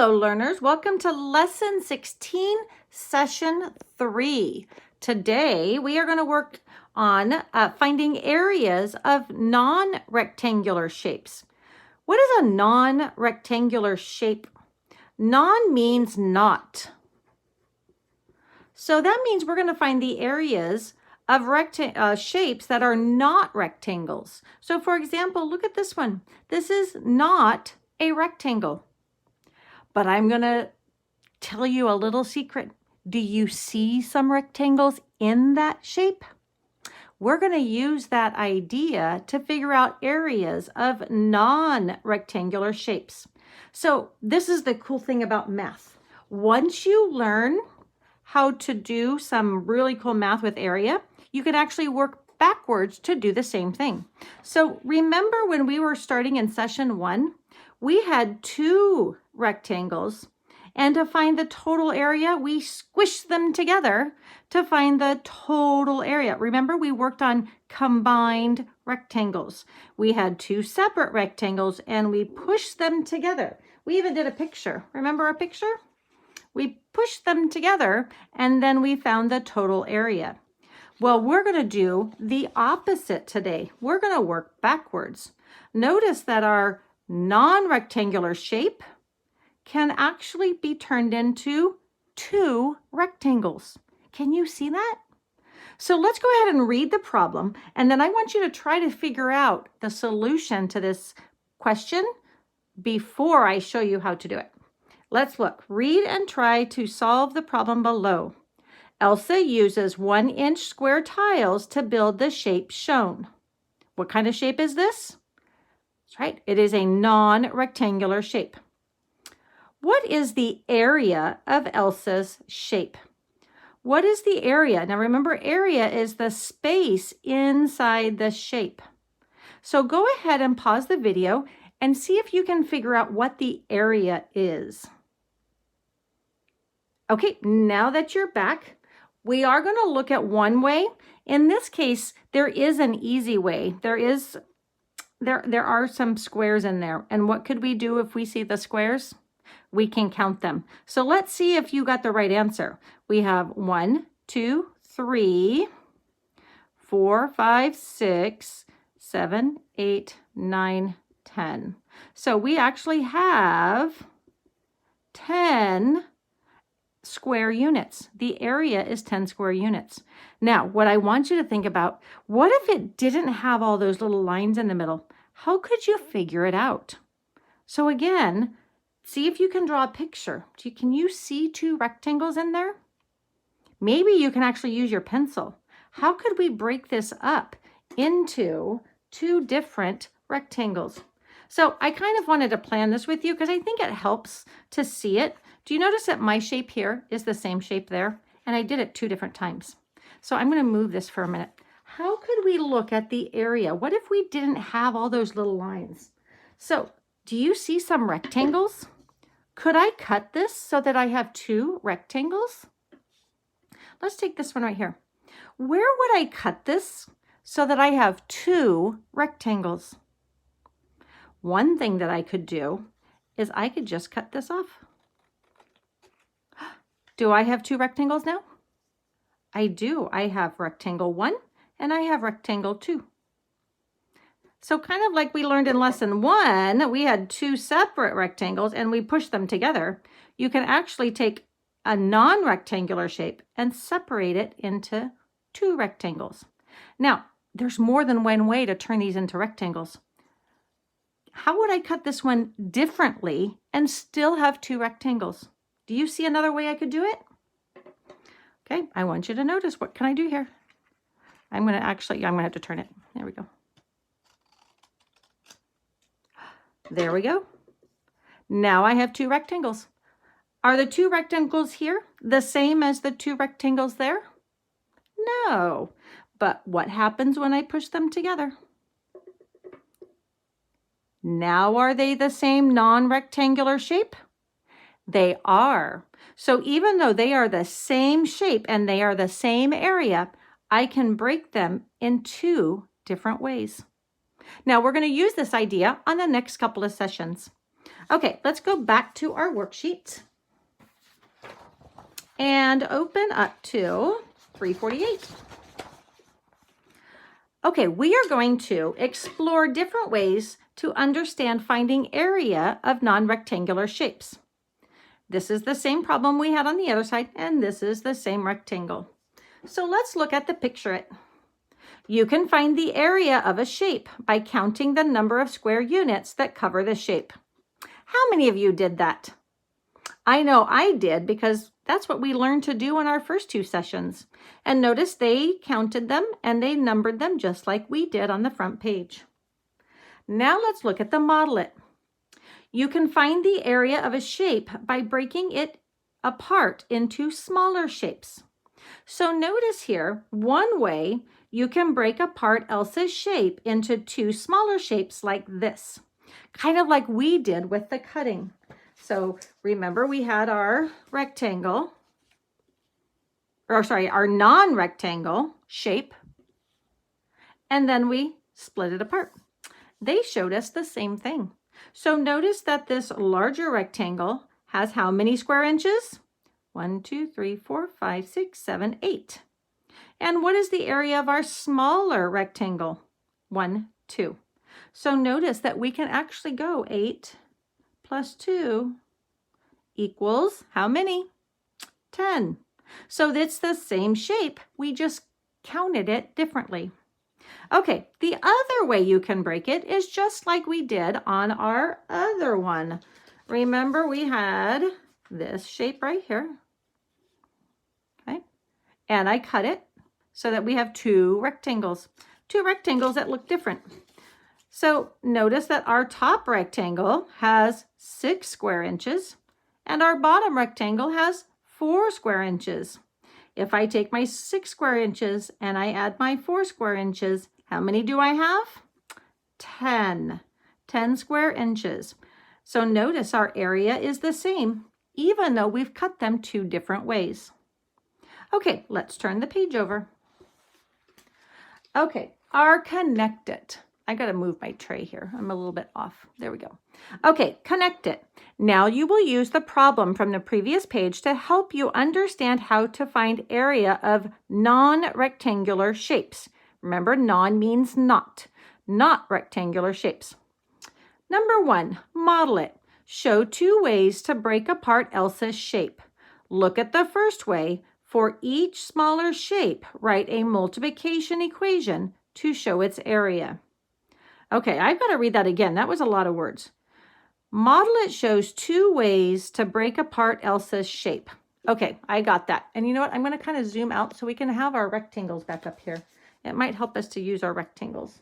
Hello, learners. Welcome to Lesson 16, Session 3. Today, we are going to work on finding areas of non-rectangular shapes. What is a non-rectangular shape? Non means not. So that means we're going to find the areas of shapes that are not rectangles. So for example, look at this one. This is not a rectangle. But I'm going to tell you a little secret. Do you see some rectangles in that shape? We're going to use that idea to figure out areas of non-rectangular shapes. So this is the cool thing about math. Once you learn how to do some really cool math with area, you can actually work backwards to do the same thing. So remember when we were starting in session 1, we had 2 rectangles, and to find the total area, we squished them together to find the total area. Remember, we worked on combined rectangles. We had 2 separate rectangles, and we pushed them together. We even did a picture. Remember our picture? We pushed them together, and then we found the total area. Well, we're going to do the opposite today. We're going to work backwards. Notice that our non-rectangular shape can actually be turned into 2 rectangles. Can you see that? So let's go ahead and read the problem, and then I want you to try to figure out the solution to this question before I show you how to do it. Let's look. Read and try to solve the problem below. Elsa uses 1-inch square tiles to build the shape shown. What kind of shape is this? That's right. It is a non-rectangular shape. What is the area of Elsa's shape? What is the area? Now remember, area is the space inside the shape. So go ahead and pause the video and see if you can figure out what the area is. Okay, now that you're back, we are going to look at one way. In this case, there is an easy way. There are some squares in there. And what could we do if we see the squares? We can count them. So let's see if you got the right answer. We have 1, 2, 3, 4, 5, 6, 7, 8, 9, 10. So we actually have 10 square units. The area is 10 square units. Now, what I want you to think about, what if it didn't have all those little lines in the middle? How could you figure it out? So again, see if you can draw a picture. Can you see 2 rectangles in there? Maybe you can actually use your pencil. How could we break this up into 2 different rectangles? So I kind of wanted to plan this with you because I think it helps to see it. Do you notice that my shape here is the same shape there? And I did it 2 different times. So I'm going to move this for a minute. How could we look at the area? What if we didn't have all those little lines? So do you see some rectangles? Could I cut this so that I have 2 rectangles? Let's take this one right here. Where would I cut this so that I have 2 rectangles? One thing that I could do is I could just cut this off. Do I have 2 rectangles now? I do. I have rectangle 1 and I have rectangle 2. So kind of like we learned in lesson 1, we had 2 separate rectangles and we pushed them together. You can actually take a non-rectangular shape and separate it into 2 rectangles. Now, there's more than one way to turn these into rectangles. How would I cut this one differently and still have 2 rectangles? Do you see another way I could do it? Okay, I want you to notice. What can I do here? I'm going to have to turn it. There we go. There we go. Now I have 2 rectangles. Are the 2 rectangles here the same as the 2 rectangles there? No. But what happens when I push them together? Now are they the same non-rectangular shape? They are. So even though they are the same shape and they are the same area, I can break them in 2 different ways. Now we're going to use this idea on the next couple of sessions. Okay, let's go back to our worksheet and open up to 348. Okay, we are going to explore different ways to understand finding area of non-rectangular shapes. This is the same problem we had on the other side, and this is the same rectangle. So let's look at the picture. You can find the area of a shape by counting the number of square units that cover the shape. How many of you did that? I know I did because that's what we learned to do in our first two sessions. And notice they counted them and they numbered them just like we did on the front page. Now let's look at the model it. You can find the area of a shape by breaking it apart into smaller shapes. So notice here, one way you can break apart Elsa's shape into two smaller shapes like this, kind of like we did with the cutting. So remember we had our rectangle, our non-rectangle shape, and then we split it apart. They showed us the same thing. So notice that this larger rectangle has how many square inches? 1, 2, 3, 4, 5, 6, 7, 8. And what is the area of our smaller rectangle? 1, 2. So notice that we can actually go 8 plus 2 equals how many? 10. So it's the same shape. We just counted it differently. Okay, the other way you can break it is just like we did on our other one. Remember we had this shape right here. Okay, and I cut it so that we have two rectangles that look different. So notice that our top rectangle has 6 square inches and our bottom rectangle has 4 square inches. If I take my 6 square inches and I add my 4 square inches, how many do I have? 10. 10 square inches. So notice our area is the same, even though we've cut them two different ways. Okay, let's turn the page over. Okay, our connect it. I got to move my tray here. I'm a little bit off. There we go. Okay, connect it. Now you will use the problem from the previous page to help you understand how to find area of non-rectangular shapes. Remember, non means not rectangular shapes. Number 1, model it. Show 2 ways to break apart Elsa's shape. Look at the first way. For each smaller shape, write a multiplication equation to show its area. Okay, I've got to read that again. That was a lot of words. Model it shows 2 ways to break apart Elsa's shape. Okay, I got that. And you know what? I'm going to kind of zoom out so we can have our rectangles back up here. It might help us to use our rectangles.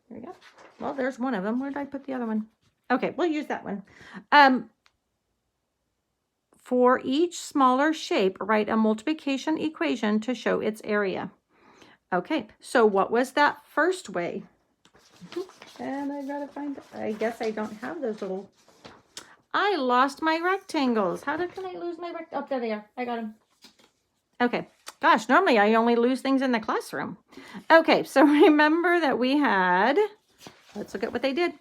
There we go. Well, there's one of them. Where did I put the other one? Okay, we'll use that one. For each smaller shape, write a multiplication equation to show its area. Okay, so what was that first way? And I gotta find it. I guess I don't have those little. I lost my rectangles. How can I lose my rectangles? Oh, there they are. I got them. Okay. Gosh, normally I only lose things in the classroom. Okay, so remember that we had, let's look at what they did.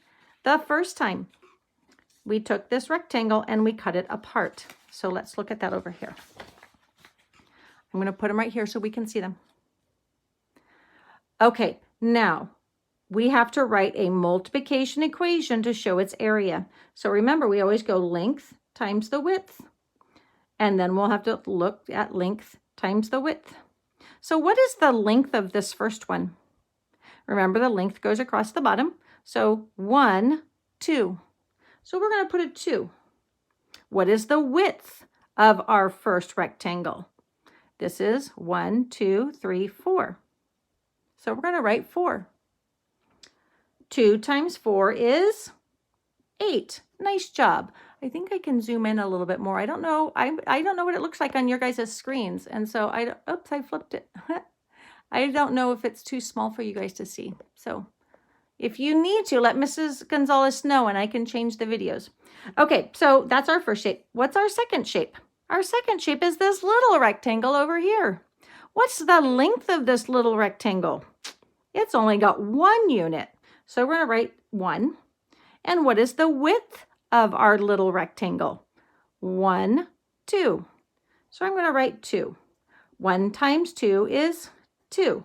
The first time we took this rectangle and we cut it apart. So let's look at that over here. I'm going to put them right here so we can see them. Okay, now we have to write a multiplication equation to show its area. So remember, we always go length times the width. And then we'll have to look at length times the width. So what is the length of this first one? Remember, the length goes across the bottom. So 1, 2. So we're going to put a 2. What is the width of our first rectangle? This is 1, 2, 3, 4. So we're going to write 4. 2 times 4 is 8. Nice job. I think I can zoom in a little bit more. I don't know. I don't know what it looks like on your guys' screens. And so oops, I flipped it. I don't know if it's too small for you guys to see. So if you need to, let Mrs. Gonzalez know and I can change the videos. Okay, so that's our first shape. What's our second shape? Our second shape is this little rectangle over here. What's the length of this little rectangle? It's only got 1 unit. So we're going to write 1. And what is the width of our little rectangle? 1, 2. So I'm going to write 2. 1 times 2 is 2.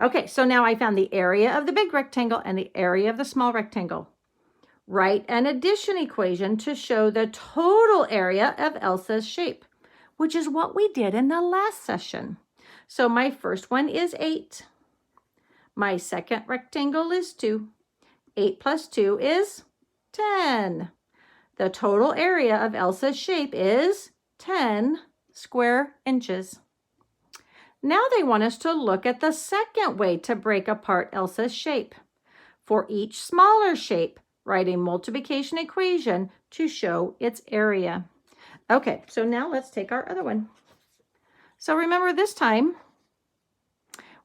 Okay, so now I found the area of the big rectangle and the area of the small rectangle. Write an addition equation to show the total area of Elsa's shape, which is what we did in the last session. So my first one is 8. My second rectangle is 2. 8 plus 2 is 10. The total area of Elsa's shape is 10 square inches. Now they want us to look at the second way to break apart Elsa's shape. For each smaller shape, write a multiplication equation to show its area. Okay, so now let's take our other one. So remember this time,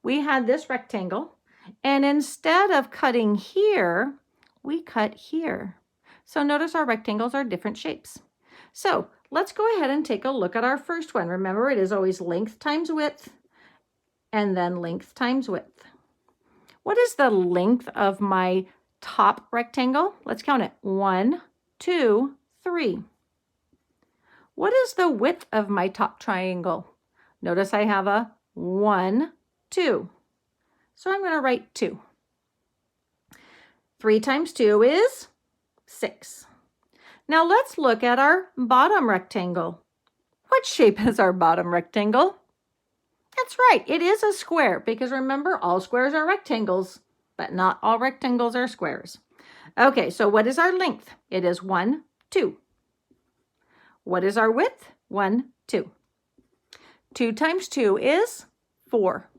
we had this rectangle, and instead of cutting here, we cut here. So notice our rectangles are different shapes. So let's go ahead and take a look at our first one. Remember, it is always length times width, and then length times width. What is the length of my top rectangle? Let's count it. 1, 2, 3. What is the width of my top triangle? Notice I have a 1, 2. So I'm going to write 2. 3 times 2 is 6. Now let's look at our bottom rectangle. What shape is our bottom rectangle? That's right, it is a square, because remember, all squares are rectangles, but not all rectangles are squares. Okay, so what is our length? It is 1, 2. What is our width? 1, 2. 2 times 2 is 4.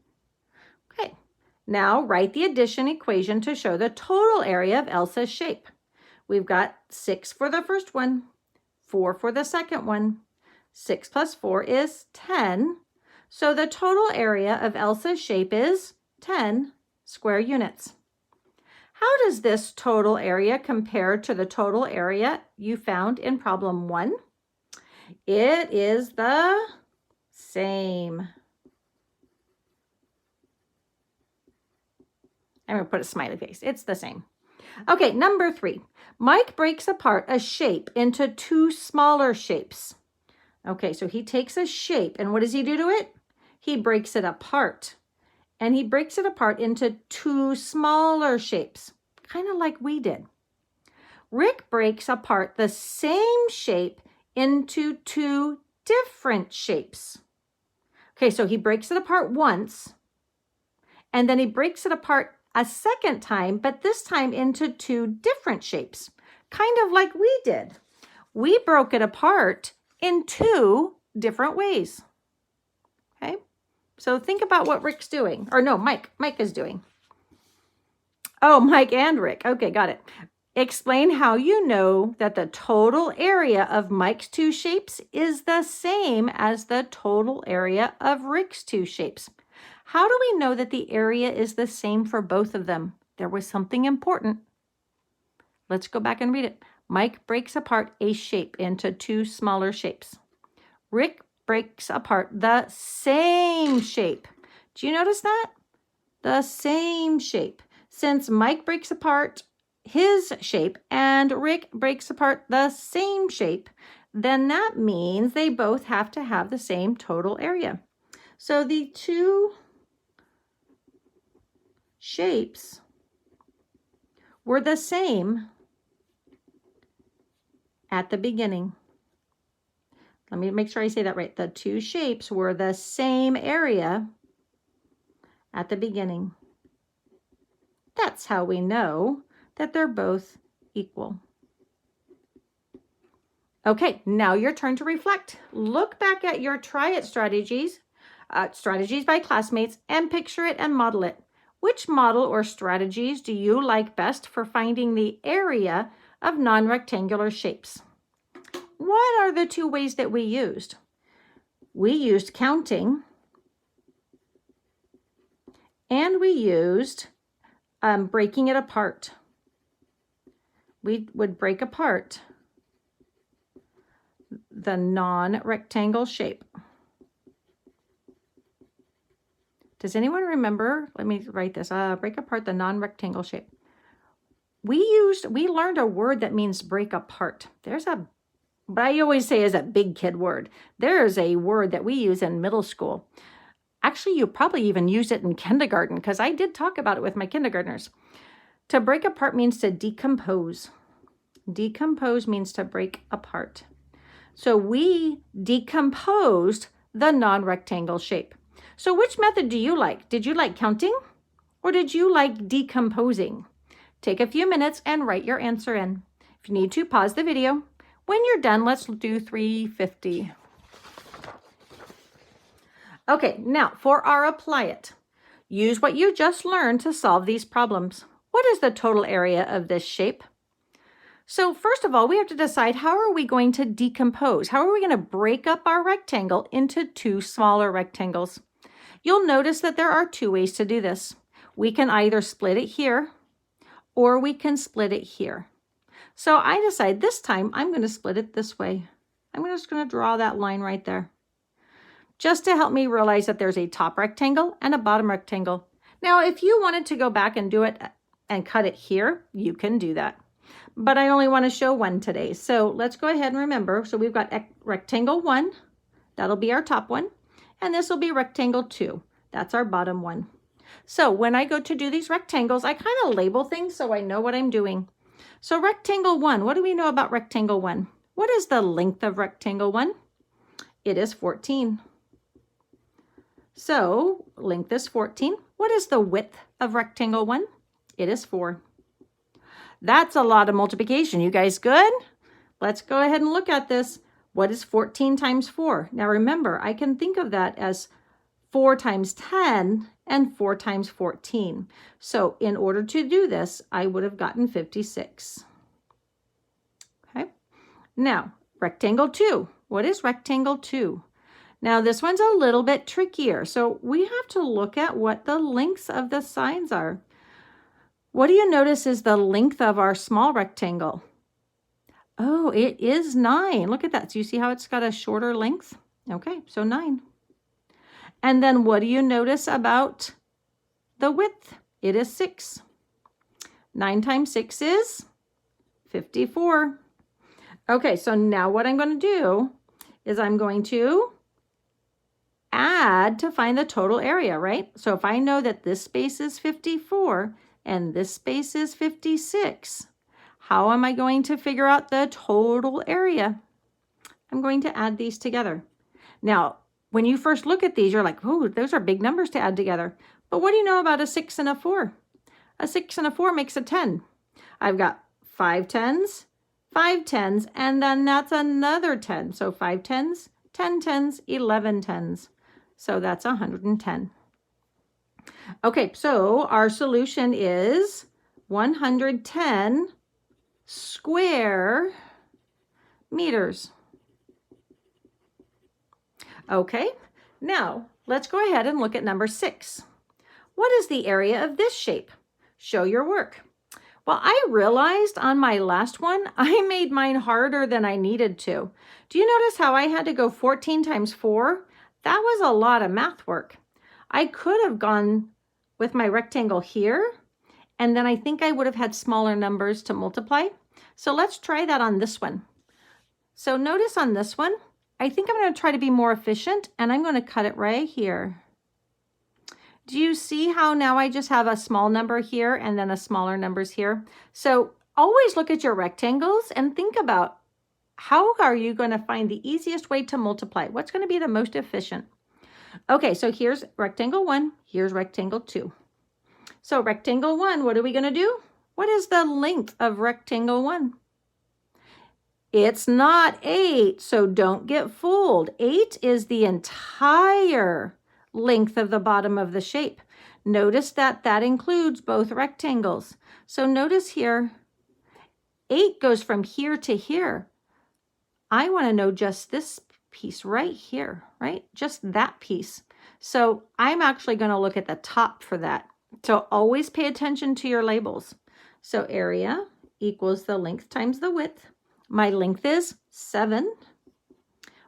Okay, now write the addition equation to show the total area of Elsa's shape. We've got 6 for the first one, 4 for the second one. 6 plus 4 is 10. So the total area of Elsa's shape is 10 square units. How does this total area compare to the total area you found in problem 1? It is the same. I'm going to put a smiley face. It's the same. Okay, number 3. Mike breaks apart a shape into 2 smaller shapes. Okay, so he takes a shape, and what does he do to it? He breaks it apart. And he breaks it apart into 2 smaller shapes, kind of like we did. Rick breaks apart the same shape into 2 different shapes. Okay, so he breaks it apart once, and then he breaks it apart a second time, but this time into 2 different shapes, kind of like we did. We broke it apart in 2 different ways. Okay, so think about what Rick's doing, or no, Mike is doing. Oh, Mike and Rick. Okay, got it. Explain how you know that the total area of Mike's 2 shapes is the same as the total area of Rick's 2 shapes. How do we know that the area is the same for both of them? There was something important. Let's go back and read it. Mike breaks apart a shape into 2 smaller shapes. Rick breaks apart the same shape. Do you notice that? The same shape. Since Mike breaks apart his shape and Rick breaks apart the same shape, then that means they both have to have the same total area. So the 2 shapes were the same at the beginning. Let me make sure I say that right. The 2 shapes were the same area at the beginning. That's how we know that they're both equal. Okay, now your turn to reflect. Look back at your try it strategies by classmates, and picture it and model it. Which model or strategies do you like best for finding the area of non-rectangular shapes? What are the 2 ways that we used? We used counting, and we used breaking it apart. We would break apart the non-rectangle shape. Does anyone remember? Let me write this. Break apart the non-rectangle shape. we learned a word that means break apart. But I always say is a big kid word. There is a word that we use in middle school. Actually, you probably even use it in kindergarten because I did talk about it with my kindergartners. To break apart means to decompose. Decompose means to break apart. So we decomposed the non-rectangle shape. So which method do you like? Did you like counting or did you like decomposing? Take a few minutes and write your answer in. If you need to, pause the video. When you're done, let's do 350. Okay, now for our apply it. Use what you just learned to solve these problems. What is the total area of this shape? So first of all, we have to decide how are we going to decompose? How are we going to break up our rectangle into two smaller rectangles? You'll notice that there are two ways to do this. We can either split it here or we can split it here. So I decide this time I'm going to split it this way. I'm just going to draw that line right there, just to help me realize that there's a top rectangle and a bottom rectangle. Now, if you wanted to go back and do it and cut it here, you can do that. But I only want to show one today. So let's go ahead and remember. So we've got rectangle 1. That'll be our top one. And this will be rectangle 2. That's our bottom one. So when I go to do these rectangles, I kind of label things so I know what I'm doing. So rectangle 1, what do we know about rectangle 1? What is the length of rectangle 1? It is 14. So length is 14. What is the width of rectangle 1? It is 4. That's a lot of multiplication. You guys good? Let's go ahead and look at this. What is 14 times 4? Now remember, I can think of that as 4 times 10 and 4 times 14. So in order to do this, I would have gotten 56. Okay. Now, rectangle 2. What is rectangle 2? Now this one's a little bit trickier. So we have to look at what the lengths of the sides are. What do you notice is the length of our small rectangle? Oh, it is 9. Look at that. So you see how it's got a shorter length? Okay, so 9. And then what do you notice about the width? It is 6. 9 times 6 is 54. Okay, so now what I'm going to do is I'm going to add to find the total area, right? So if I know that this space is 54, and this space is 56. How am I going to figure out the total area? I'm going to add these together. Now, when you first look at these, you're like, oh, those are big numbers to add together. But what do you know about a 6 and a 4? A 6 and a 4 makes a 10. I've got 5 tens, 5 tens, and then that's another 10. So 5 tens, 10 tens, 11 tens. So that's 110. Okay, so our solution is 110 square meters. Okay, now let's go ahead and look at number 6. What is the area of this shape? Show your work. Well, I realized on my last one, I made mine harder than I needed to. Do you notice how I had to go 14 times 4? That was a lot of math work. I could have gone with my rectangle here, and then I think I would have had smaller numbers to multiply. So let's try that on this one. So notice on this one, I think I'm going to try to be more efficient, and I'm going to cut it right here. Do you see how now I just have a small number here and then a smaller numbers here? So always look at your rectangles and think about how are you going to find the easiest way to multiply? What's going to be the most efficient? Okay, so here's rectangle 1, here's rectangle 2. So rectangle 1, what are we going to do? What is the length of rectangle 1? It's not 8, so don't get fooled. 8 is the entire length of the bottom of the shape. Notice that that includes both rectangles. So notice here, 8 goes from here to here. I want to know just this piece right here, right? Just that piece. So I'm actually going to look at the top for that. So always pay attention to your labels. So area equals the length times the width. My length is 7.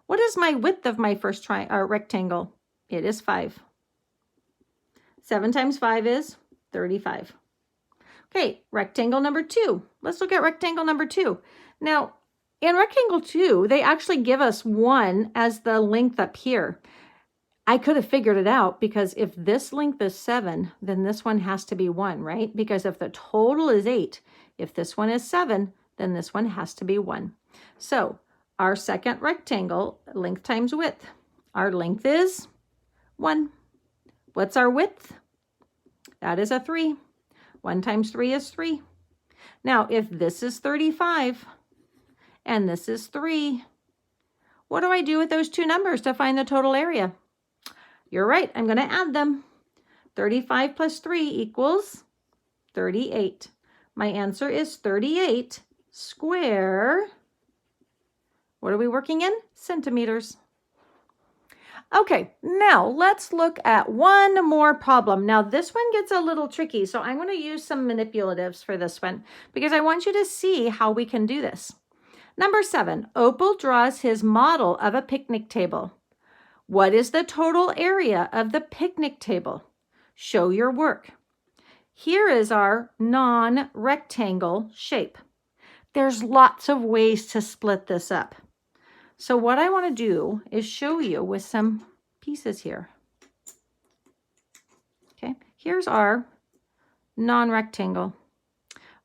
What is my width of my first rectangle? It is 5. 7 times 5 is 35. Okay, rectangle number 2. Let's look at rectangle number 2. Now, in rectangle 2, they actually give us 1 as the length up here. I could have figured it out because if this length is 7, then this one has to be 1, right? Because if the total is 8, if this one is 7, then this one has to be 1. So our second rectangle, length times width. Our length is 1. What's our width? That is a 3. 1 times 3 is 3. Now, if this is 35 and this is 3, what do I do with those two numbers to find the total area? You're right, I'm going to add them. 35 plus 3 equals 38. My answer is 38 square. What are we working in? Centimeters. Okay, now let's look at one more problem. Now this one gets a little tricky, so I'm going to use some manipulatives for this one because I want you to see how we can do this. Number 7, Opal draws his model of a picnic table. What is the total area of the picnic table? Show your work. Here is our non-rectangle shape. There's lots of ways to split this up. So what I want to do is show you with some pieces here. Okay, here's our non-rectangle.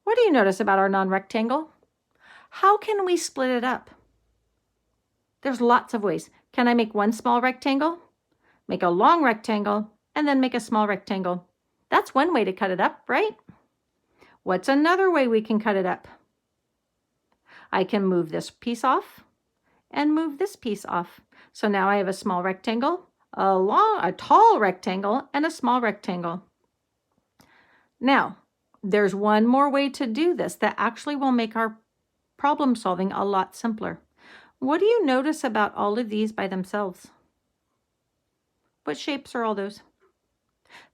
What do you notice about our non-rectangle? How can we split it up? There's lots of ways. Can I make one small rectangle, make a long rectangle, and then make a small rectangle? That's one way to cut it up, right? What's another way we can cut it up? I can move this piece off and move this piece off. So now I have a small rectangle, a tall rectangle, and a small rectangle. Now, there's one more way to do this that actually will make our problem solving a lot simpler. What do you notice about all of these by themselves? What shapes are all those?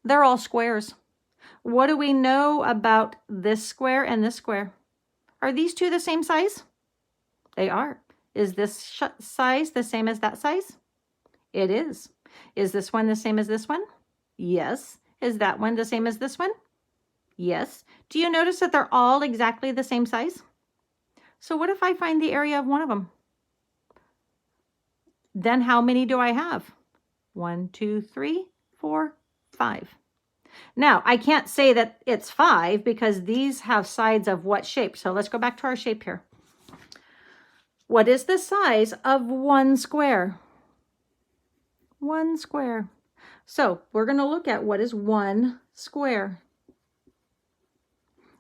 They're all squares. What do we know about this square and this square? Are these two the same size? They are. Is this size the same as that size? It is. Is this one the same as this one? Yes. Is that one the same as this one? Yes. Do you notice that they're all exactly the same size? So what if I find the area of one of them? Then how many do I have? 1, 2, 3, 4, 5. Now, I can't say that it's 5 because these have sides of what shape? So let's go back to our shape here. What is the size of one square? One square. So we're going to look at what is one square.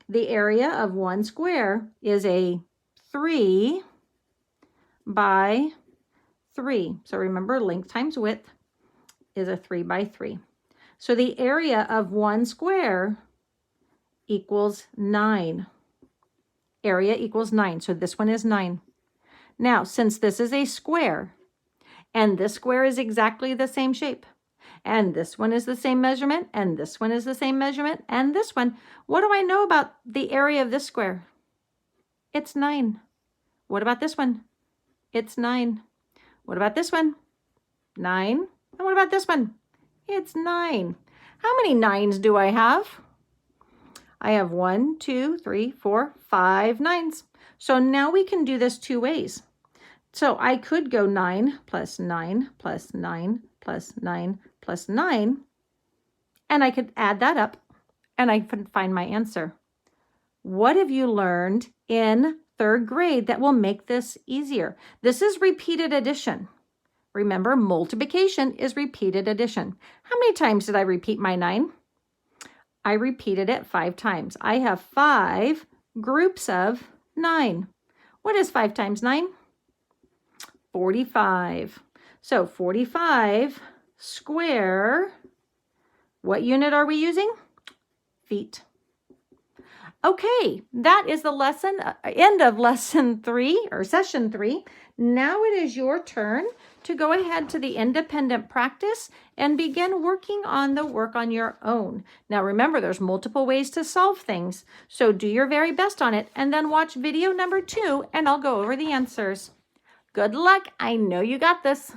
The area of one square is a 3 by 3. So remember, length times width is a 3 by 3. So the area of one square equals 9. Area equals 9. So this one is 9. Now, since this is a square, and this square is exactly the same shape, and this one is the same measurement, and this one is the same measurement, and this one, what do I know about the area of this square? It's 9. What about this one? It's 9. What about this one? 9. And what about this one? It's 9. How many 9s do I have? I have 1, 2, 3, 4, 5 9s. So now we can do this two ways. So I could go 9 plus 9 plus 9 plus 9 plus 9, and I could add that up, and I can find my answer. What have you learned in 3rd grade that will make this easier? This is repeated addition. Remember, multiplication is repeated addition. How many times did I repeat my 9? I repeated it 5 times. I have 5 groups of 9. What is 5 times 9? 45. So 45 square, what unit are we using? Feet. Okay, that is the lesson, end of lesson 3 or session 3. Now it is your turn to go ahead to the independent practice and begin working on the work on your own. Now remember, there's multiple ways to solve things, so do your very best on it and then watch video number 2 and I'll go over the answers. Good luck, I know you got this.